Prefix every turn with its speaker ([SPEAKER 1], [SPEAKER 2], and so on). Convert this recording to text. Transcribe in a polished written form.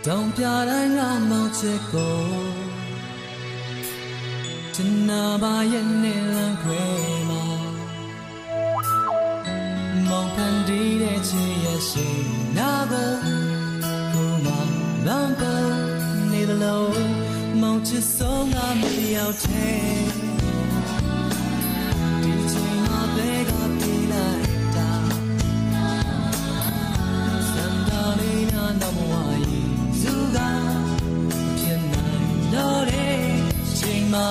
[SPEAKER 1] Don'tပြတိုင်းငါမောင်ချစ်ကိုချင်နာပါရဲ့နဲ့လမ်းခွဲမှာမောင်ဖန်တီးတဲ့ချစ်ရဲ့ရှိနာကိုကိုမလမ်းပေါ်နေသလုံးမောင်ချစ်ဆုံးငါမရောက်တဲ့ဒီချိန်မှာပဲကပြေးလိုက်တာစံတော်လေးနာတော့မဝါရီသူကဖြစ်နိုင်တော့တဲ့ချိန်မှာ